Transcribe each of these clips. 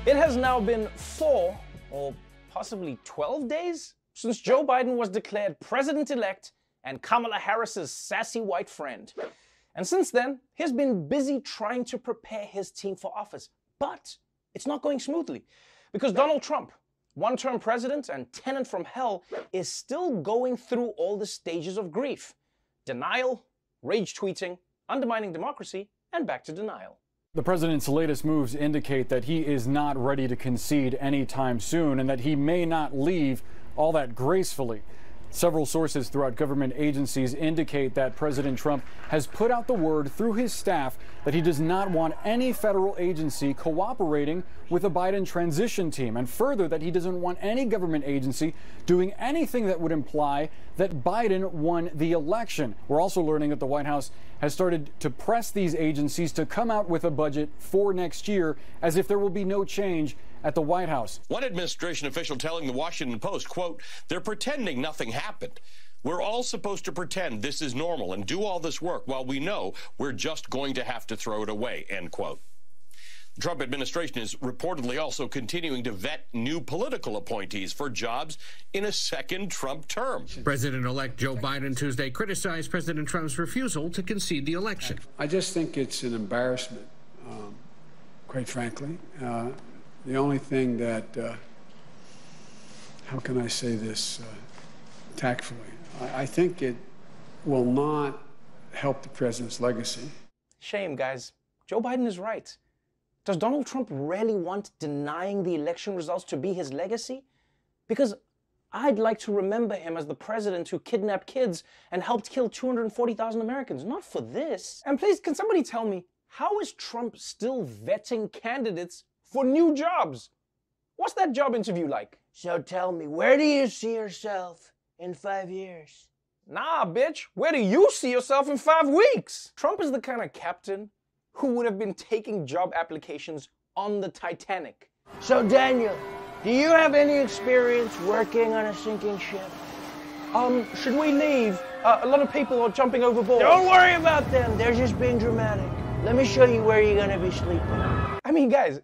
It has now been 4 or possibly 12 days since Joe Biden was declared president-elect and Kamala Harris's sassy white friend. And since then, he's been busy trying to prepare his team for office. But it's not going smoothly because Donald Trump, one-term president and tenant from hell, is still going through all the stages of grief. Denial, rage tweeting, undermining democracy, and back to denial. The president's latest moves indicate that he is not ready to concede anytime soon and that he may not leave all that gracefully. Several sources throughout government agencies indicate that President Trump has put out the word through his staff that he does not want any federal agency cooperating with the Biden transition team, and further that he doesn't want any government agency doing anything that would imply that Biden won the election. We're also learning that the White House has started to press these agencies to come out with a budget for next year, as if there will be no change at the White House. One administration official telling the Washington Post, quote, "They're pretending nothing happened. We're all supposed to pretend this is normal and do all this work while we know we're just going to have to throw it away," end quote. The Trump administration is reportedly also continuing to vet new political appointees for jobs in a second Trump term. President-elect Joe Biden Tuesday criticized President Trump's refusal to concede the election. I just think it's an embarrassment, quite frankly. The only thing that, how can I say this tactfully? I think it will not help the president's legacy. Shame, guys. Joe Biden is right. Does Donald Trump really want denying the election results to be his legacy? Because I'd like to remember him as the president who kidnapped kids and helped kill 240,000 Americans, not for this. And please, can somebody tell me, how is Trump still vetting candidates for new jobs? What's that job interview like? So tell me, where do you see yourself in 5 years? Nah, bitch, where do you see yourself in 5 weeks? Trump is the kind of captain who would have been taking job applications on the Titanic. So Daniel, do you have any experience working on a sinking ship? Should we leave? A lot of people are jumping overboard. Don't worry about them, they're just being dramatic. Let me show you where you're gonna be sleeping. I mean, guys,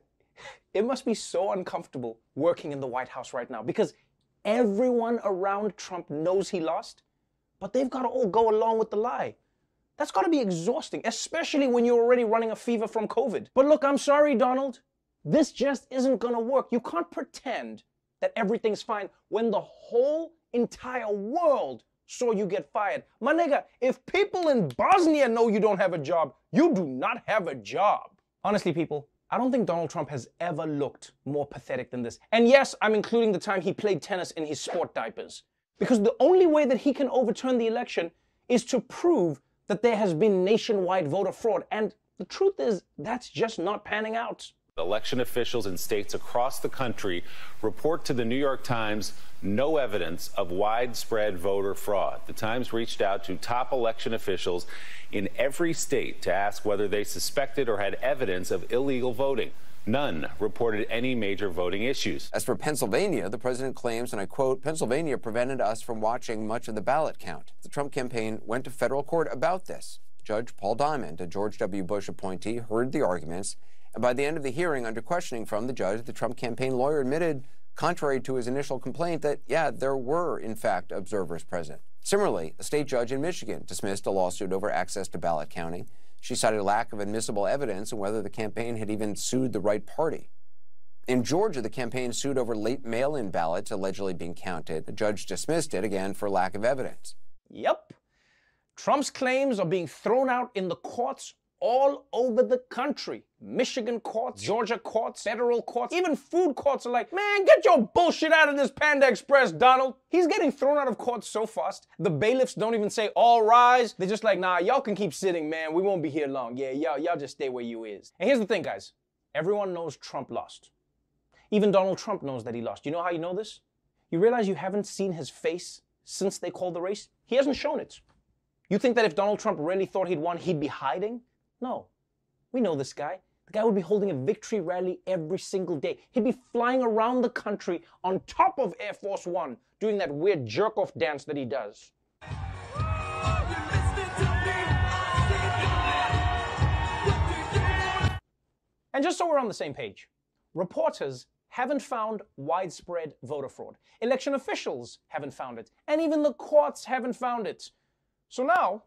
it must be so uncomfortable working in the White House right now because everyone around Trump knows he lost, but they've got to all go along with the lie. That's got to be exhausting, especially when you're already running a fever from COVID. But look, I'm sorry, Donald. This just isn't going to work. You can't pretend that everything's fine when the whole entire world saw you get fired. My nigga, if people in Bosnia know you don't have a job, you do not have a job. Honestly, people, I don't think Donald Trump has ever looked more pathetic than this. And yes, I'm including the time he played tennis in his sport diapers. Because the only way that he can overturn the election is to prove that there has been nationwide voter fraud. And the truth is, that's just not panning out. Election officials in states across the country report to the New York Times no evidence of widespread voter fraud. The Times reached out to top election officials in every state to ask whether they suspected or had evidence of illegal voting. None reported any major voting issues. As for Pennsylvania, the president claims, and I quote, "Pennsylvania prevented us from watching much of the ballot count." The Trump campaign went to federal court about this. Judge Paul Diamond, a George W. Bush appointee, heard the arguments, and by the end of the hearing, under questioning from the judge, the Trump campaign lawyer admitted, contrary to his initial complaint, that, yeah, there were, in fact, observers present. Similarly, a state judge in Michigan dismissed a lawsuit over access to ballot counting. She cited a lack of admissible evidence and whether the campaign had even sued the right party. In Georgia, the campaign sued over late mail-in ballots allegedly being counted. The judge dismissed it, again, for lack of evidence. Yep. Trump's claims are being thrown out in the courts all over the country. Michigan courts, Georgia courts, federal courts, even food courts are like, man, get your bullshit out of this Panda Express, Donald. He's getting thrown out of court so fast, the bailiffs don't even say, all rise. They're just like, nah, y'all can keep sitting, man. We won't be here long. Yeah, y'all just stay where you is. And here's the thing, guys. Everyone knows Trump lost. Even Donald Trump knows that he lost. You know how you know this? You realize you haven't seen his face since they called the race? He hasn't shown it. You think that if Donald Trump really thought he'd won, he'd be hiding? No. We know this guy. The guy would be holding a victory rally every single day. He'd be flying around the country on top of Air Force One, doing that weird jerk-off dance that he does. And just so we're on the same page, reporters haven't found widespread voter fraud. Election officials haven't found it. And even the courts haven't found it. So now,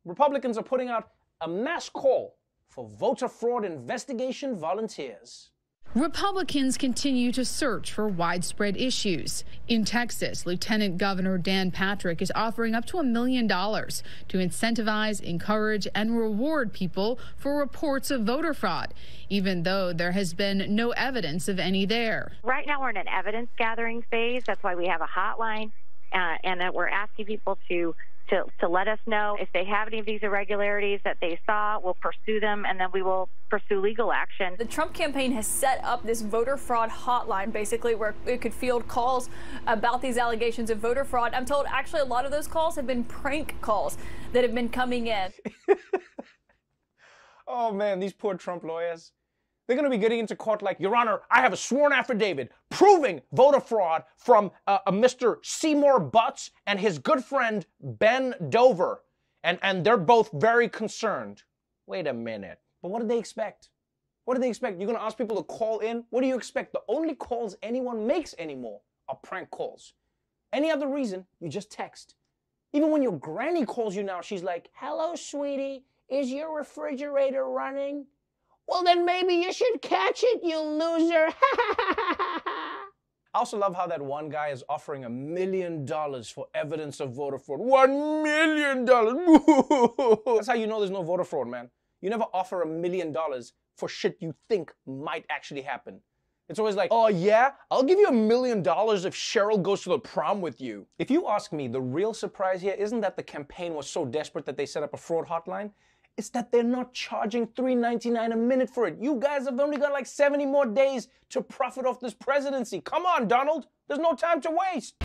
Republicans are putting out a mass call for voter fraud investigation volunteers. Republicans continue to search for widespread issues. In Texas, Lieutenant Governor Dan Patrick is offering up to $1 million to incentivize, encourage, and reward people for reports of voter fraud, even though there has been no evidence of any there. Right now, we're in an evidence gathering phase. That's why we have a hotline, and that we're asking people to let us know if they have any of these irregularities that they saw. We'll pursue them, and then we will pursue legal action. The Trump campaign has set up this voter fraud hotline, basically, where it could field calls about these allegations of voter fraud. I'm told actually a lot of those calls have been prank calls that have been coming in. Oh man, these poor Trump lawyers. They're going to be getting into court like, Your Honor, I have a sworn affidavit proving voter fraud from a Mr. Seymour Butts and his good friend Ben Dover. And they're both very concerned. Wait a minute. But what do they expect? What do they expect? You're going to ask people to call in? What do you expect? The only calls anyone makes anymore are prank calls. Any other reason, you just text. Even when your granny calls you now, she's like, Hello, sweetie. Is your refrigerator running? Well, then maybe you should catch it, you loser. I also love how that one guy is offering $1 million for evidence of voter fraud. $1 million. That's how you know there's no voter fraud, man. You never offer $1 million for shit you think might actually happen. It's always like, oh yeah, I'll give you $1 million if Cheryl goes to the prom with you. If you ask me, the real surprise here isn't that the campaign was so desperate that they set up a fraud hotline. It's that they're not charging $3.99 a minute for it. You guys have only got like 70 more days to profit off this presidency. Come on, Donald. There's no time to waste.